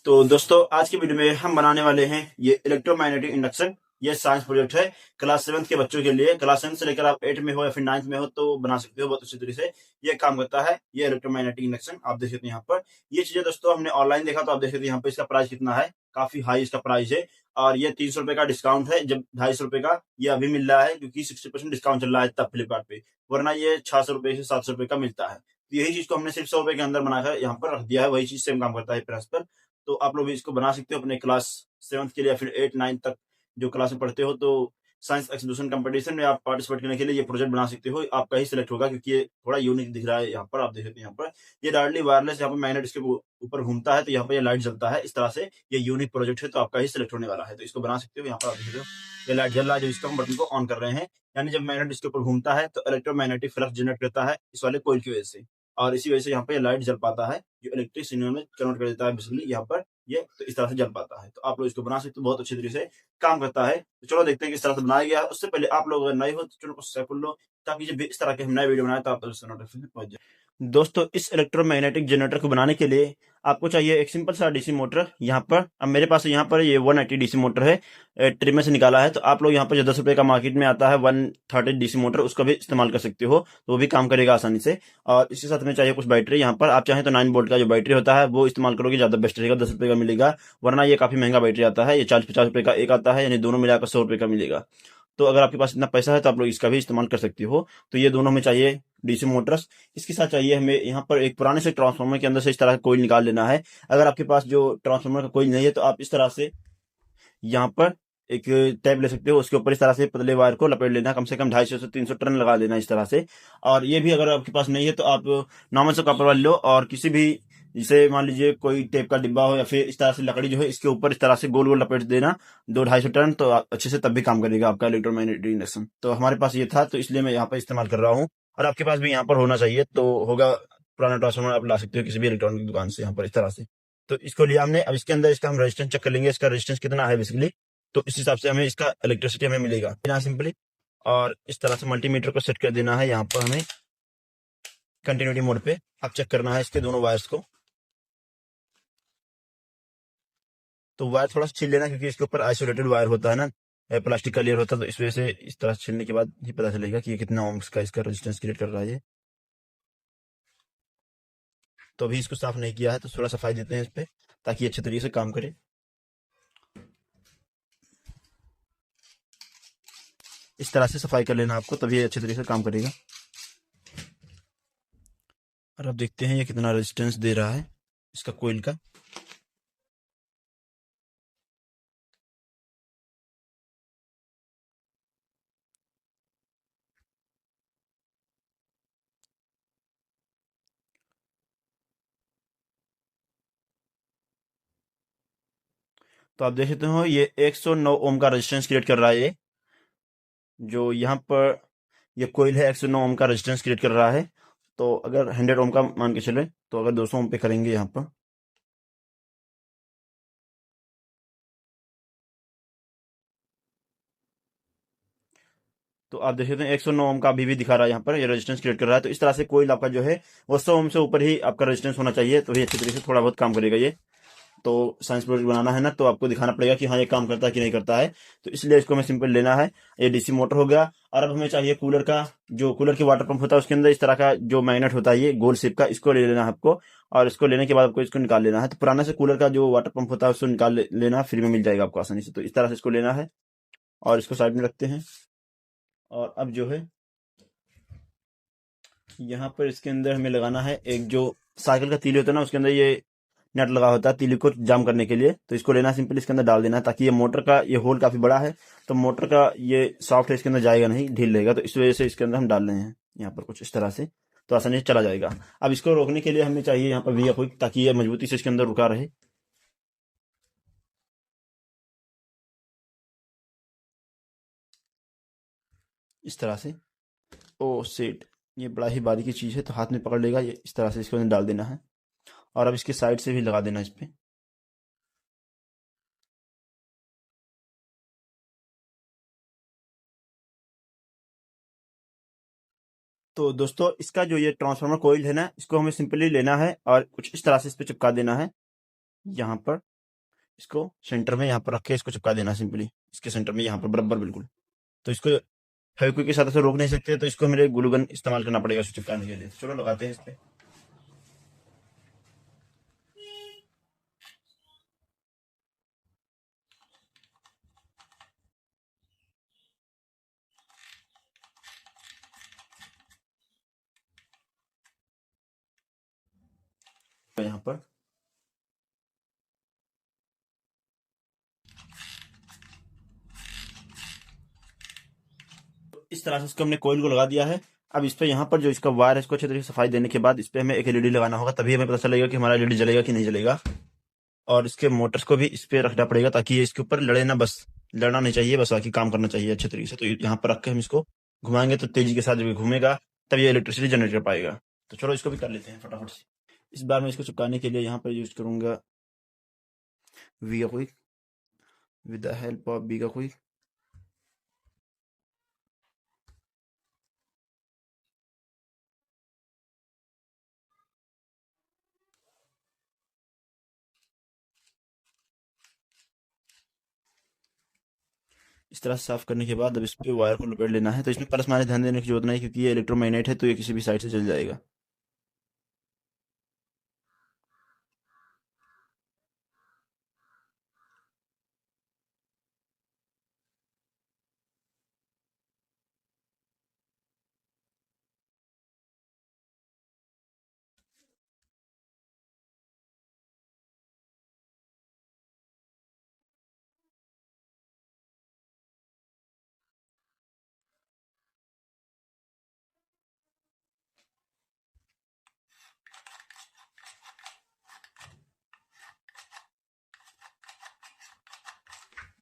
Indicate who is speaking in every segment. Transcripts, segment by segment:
Speaker 1: तो दोस्तों आज की वीडियो में हम बनाने वाले हैं ये इलेक्ट्रोमैग्नेटिक इंडक्शन। ये साइंस प्रोजेक्ट है क्लास 7 के बच्चों के लिए। क्लास 7 से लेकर आप 8 में हो या फिर 9th में हो तो बना सकते हो बहुत अच्छी तरीके से। ये काम करता है ये इलेक्ट्रोमैग्नेटिक इंडक्शन। आप देख सकते हैं यहाँ पर ये चीजें दोस्तों हमने ऑनलाइन देखा तो आप देख सकते हैं यहाँ पर इसका प्राइस कितना है, काफी हाई इसका प्राइस है। और ये 300 रुपए का डिस्काउंट है, जब 250 रुपए का ये अभी मिल रहा है क्योंकि 60% डिस्काउंट चल रहा है तब फ्लिपकार्ट पे, वरना ये 600 रुपए से 700 रुपए का मिलता है। तो यही चीज को हमने सिर्फ 100 रुपए के अंदर बनाकर यहाँ पर रख दिया है, वही चीज सेम काम करता है प्राइस पर। तो आप लोग भी इसको बना सकते हो अपने क्लास 7 के लिए या फिर 8-9 तक जो क्लास में पढ़ते हो। तो साइंस एक्सिबिशन कंपटीशन में आप पार्टिसिपेट करने के लिए ये प्रोजेक्ट बना सकते हो, आपका ही सिलेक्ट होगा क्योंकि ये थोड़ा यूनिक दिख रहा है। यहाँ पर आप देख सकते हैं यहाँ पर ये डायरेक्टली वायरलेस यहाँ पर मैग्नेट इसके ऊपर घूमता है तो यहाँ पर ये लाइट जलता है इस तरह से। ये यूनिक प्रोजेक्ट है तो आपका ही सिलेक्ट होने वाला है, तो इसको बना सकते हो। यहाँ पर आप देख सकते हो ये लाइट जल रहा है, जो इसको हम बटन को ऑन कर रहे हैं। यानी जब मैग्नेट इसके ऊपर घूमता है तो इलेक्ट्रोमैग्नेटिक फ्लक्स जनरेट करता है इस वाले कोइल की वजह से, और इसी वजह से यहाँ पे लाइट जल पाता है, जो इलेक्ट्रिक सिग्नल में कन्वर्ट कर देता है बिजली यहाँ पर ये, तो इस तरह से जल पाता है। तो आप लोग इसको बना सकते हो, बहुत अच्छी तरीके से काम करता है। तो चलो देखते हैं किस तरह से बनाया गया है। उससे पहले आप लोग अगर नए हो तो चलो सब्सक्राइब कर लो, ताकि जब भी इस तरह के हम नए वीडियो बनाए तो आप तक नोटिफिकेशन पहुंच जाए। दोस्तों इस इलेक्ट्रोमैग्नेटिक जनरेटर को बनाने के लिए आपको चाहिए एक सिंपल सा डीसी मोटर। यहाँ पर अब मेरे पास यहाँ पर ये 180 डीसी मोटर है, ट्रिम में से निकाला है। तो आप लोग यहाँ पर जो 10 रुपए का मार्केट में आता है 130 डीसी मोटर, उसका भी इस्तेमाल कर सकते हो, तो वो भी काम करेगा आसानी से। और इसके साथ में चाहिए कुछ बैटरी। यहाँ पर आप चाहें तो 9 वोल्ट का जो बैटरी होता है वो इस्तेमाल करोगे ज्यादा बेस्ट रहेगा, 10 रुपए का मिलेगा, वरना ये काफी महंगा बैटरी आता है। ये 40-50 रुपए का एक आता है, यानी दोनों मिलाकर 100 रुपए का मिलेगा। तो अगर आपके पास इतना पैसा है तो आप लोग इसका भी इस्तेमाल कर सकते हो। तो ये दोनों हमें चाहिए डीसी मोटर्स। इसके साथ चाहिए हमें यहाँ पर एक पुराने से ट्रांसफार्मर के अंदर से इस तरह का कोईल निकाल लेना है। अगर आपके पास जो ट्रांसफार्मर का कोईल नहीं है तो आप इस तरह से यहाँ पर एक टैब ले सकते हो, उसके ऊपर इस तरह से पतले वायर को लपेट लेना, कम से कम 250 से 300 टर्न लगा लेना इस तरह से। और ये भी अगर आपके पास नहीं है तो आप नॉर्मल से कॉपर वाले लो, और किसी भी जैसे मान लीजिए कोई टेप का डिब्बा हो या फिर इस तरह से लकड़ी जो है इसके ऊपर इस तरह से गोल गोल लपेट देना 200-250 टर्न, तो अच्छे से तब भी काम करेगा आपका इलेक्ट्रोमैग्नेटिक इंडक्शन। तो हमारे पास ये था तो इसलिए मैं यहाँ पर इस्तेमाल कर रहा हूँ, और आपके पास भी यहाँ पर होना चाहिए तो होगा। पुराना ट्रांसफार्मर आप ला सकते हो किसी भी इलेक्ट्रॉनिक दुकान से यहाँ पर इस तरह से। तो इसको लिया हमने, अब इसके अंदर इसका हम रेजिस्टेंस चेक कर लेंगे, इसका रेजिस्टेंस कितना है बेसिकली, तो इस हिसाब से हमें इसका इलेक्ट्रिसिटी हमें मिलेगा बिना सिंपली। और इस तरह से मल्टीमीटर को सेट कर देना है। यहाँ पर हमें कंटिन्यूटी मोड पे अब चेक करना है इसके दोनों वायर्स को। तो वायर थोड़ा सा छील लेना क्योंकि इसके ऊपर आइसोलेटेड वायर होता है ना, प्लास्टिक का लेयर होता है, तो इस वजह से इस तरह से छीलने के बाद ही पता चलेगा कि ये कितना ओम्स का इसका रेजिस्टेंस क्रिएट कर रहा है ये। तो अभी इसको साफ नहीं किया है तो थोड़ा सफाई देते हैं इस पे, ताकि अच्छे तरीके से काम करे। इस तरह से सफाई कर लेना आपको, तभी अच्छे तरीके से काम करेगा। और अब देखते हैं ये कितना रेजिस्टेंस दे रहा है इसका कोयल का। तो आप देख सकते हो ये 109 ओम का रेजिस्टेंस क्रिएट कर रहा है ये, जो यहाँ पर ये कोयल है 109 ओम का रेजिस्टेंस क्रिएट कर रहा है। तो अगर 100 ओम का मान के चले तो अगर 200 ओम पे करेंगे यहाँ पर, तो आप देख सकते हैं 109 ओम का अभी भी दिखा रहा है यहाँ पर, ये रेजिस्टेंस क्रिएट कर रहा है। तो इस तरह से कोयल आपका जो है वो 100 ओम से ऊपर ही आपका रेजिस्टेंस होना चाहिए, तो ये अच्छी तरीके से थोड़ा बहुत काम करेगा ये। तो साइंस प्रोजेक्ट बनाना है ना, तो आपको दिखाना पड़ेगा कि हाँ ये काम करता है कि नहीं करता है। तो इसलिए इसको हमें सिंपल लेना है। ये डीसी मोटर हो गया। और अब हमें चाहिए कूलर का, जो कूलर की वाटर पंप होता है उसके अंदर इस तरह का जो मैग्नेट होता है ये गोल शेप का, इसको ले लेना है आपको। और इसको लेने के बाद आपको इसको निकाल लेना है। तो पुराने से कूलर का जो वाटर पंप होता है उसको निकाल लेना, फ्री में मिल जाएगा आपको आसानी से। तो इस तरह से इसको लेना है और इसको साइड में रखते हैं। और अब जो है यहाँ पर इसके अंदर हमें लगाना है एक जो साइकिल का तीली होता है ना, उसके अंदर ये नट लगा होता है तीली को जाम करने के लिए। तो इसको लेना सिंपल इसके अंदर डाल देना है, ताकि ये मोटर का ये होल काफी बड़ा है तो मोटर का ये सॉफ्ट है, इसके अंदर जाएगा नहीं, ढील रहेगा। तो इस वजह से इसके अंदर हम डाल रहे हैं यहाँ पर कुछ इस तरह से, तो आसानी से चला जाएगा। अब इसको रोकने के लिए हमें चाहिए यहाँ पर वी क्विक, ताकि ये मजबूती से इसके अंदर रुका रहे इस तरह से। ओ सेट, ये बड़ा ही बारीकी चीज है तो हाथ में पकड़ लेगा ये, इस तरह से इसको अंदर डाल देना है। और अब इसके साइड से भी लगा देना इस पे। तो दोस्तों इसका जो ये ट्रांसफार्मर कोयल है ना, इसको हमें सिंपली लेना है और कुछ इस तरह से इस पे चिपका देना है यहाँ पर। इसको सेंटर में यहाँ पर रख के इसको चिपका देना सिंपली, इसके सेंटर में यहाँ पर बराबर बिल्कुल। तो इसको फेविक्विक के साथ से रोक नहीं सकते, तो इसको मेरे ग्लू गन इस्तेमाल करना पड़ेगा इसको चिपकाने के लिए। चलो लगाते हैं इस पे। यहाँ पर इस तरह से इसको हमने कोयल को लगा दिया है। अब इस पे यहाँ पर जो इसका वायर है इसको अच्छे तरीके से सफाई देने के बाद इस पे हमें एक एलईडी लगाना होगा, तभी हमें पता चलेगा कि हमारा एलईडी जलेगा कि नहीं जलेगा। और इसके मोटर्स को भी इस पे रखना पड़ेगा ताकि ये इसके ऊपर लड़े ना, बस लड़ना नहीं चाहिए, बस बाकी काम करना चाहिए अच्छे तरीके से। तो यहाँ पर रख के हम इसको घुमाएंगे तो तेजी के साथ जब ये घूमेगा तब ये इलेक्ट्रिसिटी जनरेट कर पाएगा। तो चलो इसको भी कर लेते हैं फटाफट से। इस बार मैं इसको चिपकाने के लिए यहाँ पर यूज करूंगा वी का quick, with the help of B का क्विक। इस तरह से साफ करने के बाद अब इस पे वायर को लपेट लेना है। तो इसमें प्लस माइनस ध्यान देने की जरूरत नहीं, क्योंकि ये इलेक्ट्रोमैग्नेट है तो ये किसी भी साइड से चल जाएगा।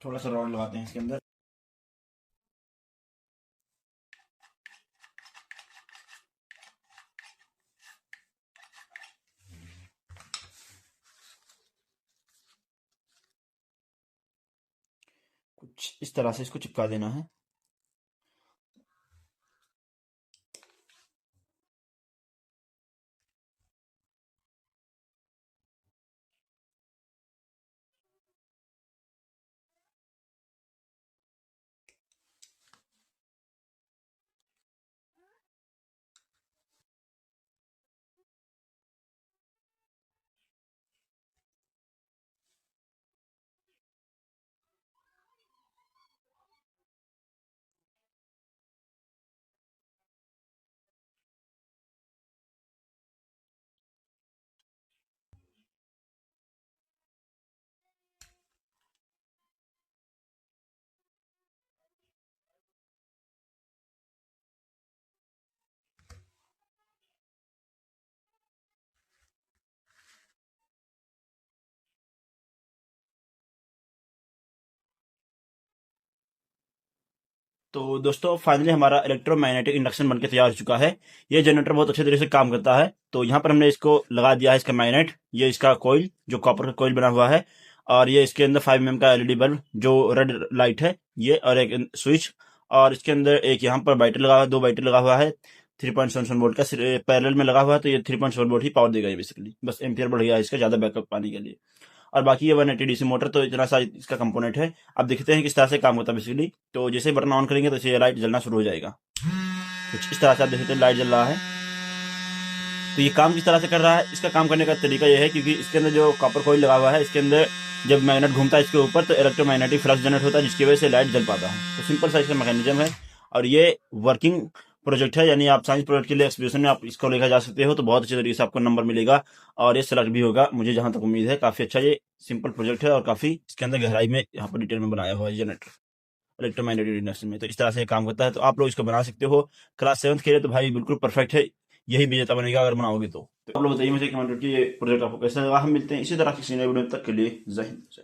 Speaker 1: थोड़ा सा रॉड लगाते हैं इसके अंदर। कुछ इस तरह से इसको चिपका देना है। तो दोस्तों फाइनली हमारा इलेक्ट्रोमैग्नेटिक इंडक्शन बनके तैयार हो चुका है। ये जनरेटर बहुत अच्छे तरीके से काम करता है। तो यहाँ पर हमने इसको लगा दिया है, इसका मैग्नेट, ये इसका कोयल जो कॉपर का कोयल बना हुआ है, और ये इसके अंदर 5 mm का एलईडी बल्ब जो रेड लाइट है ये, और एक स्विच, और इसके अंदर एक यहाँ पर बैटरी लगा हुआ है, 2 बैटरी लगा हुआ है 3.77 वोल्ट का पैरेलल में लगा हुआ है। तो ये 3.7 वोल्ट ही पावर देगा, ये बेसिकली बस एम्पियर बढ़ गया है इसका ज्यादा बैकअप पाने के लिए। और बाकी ये 180 डीसी मोटर, तो इतना सा इसका कंपोनेंट है। अब देखते हैं किस तरह से काम होता है बेसिकली। तो जैसे बटन ऑन करेंगे तो ये लाइट जलना शुरू हो जाएगा। कुछ इस तरह से आप देखते हैं लाइट जल रहा है। तो ये काम किस तरह से कर रहा है, इसका काम करने का तरीका ये है, क्योंकि इसके अंदर जो कॉपर कॉइल लगा हुआ है इसके अंदर जब मैग्नेट घूमता है इसके ऊपर तो इलेक्ट्रोमैग्नेटिक फ्लक्स जनरेट होता है, जिसकी वजह से लाइट जल पाता है। तो सिंपल सा इसका मैकेनिज्म है, और ये वर्किंग प्रोजेक्ट है, यानी आप साइंस प्रोजेक्ट के लिए एक्सपीडिशन में आप इसको लेकर जा सकते हो, तो बहुत अच्छे तरीके से आपको नंबर मिलेगा और ये सेलेक्ट भी होगा, मुझे जहां तक उम्मीद है। काफी अच्छा ये सिंपल प्रोजेक्ट है और काफी इसके अंदर गहराई में यहाँ पर डिटेल में बनाया हुआ है जनरेटर इलेक्ट्रोमैग्नेटिक इंडक्शन में। तो इस तरह से काम करता है, तो आप लोग इसको बना सकते हो। क्लास 7th के लिए तो भाई बिल्कुल परफेक्ट है, यही विजेता बनेगा अगर बनाओगे तो। आप लोग बताइए मुझे कमेंट करके ये प्रोजेक्ट आपको कैसा लगा। हम मिलते हैं इसी तरह की नई वीडियो, तक के लिए जय हिंद।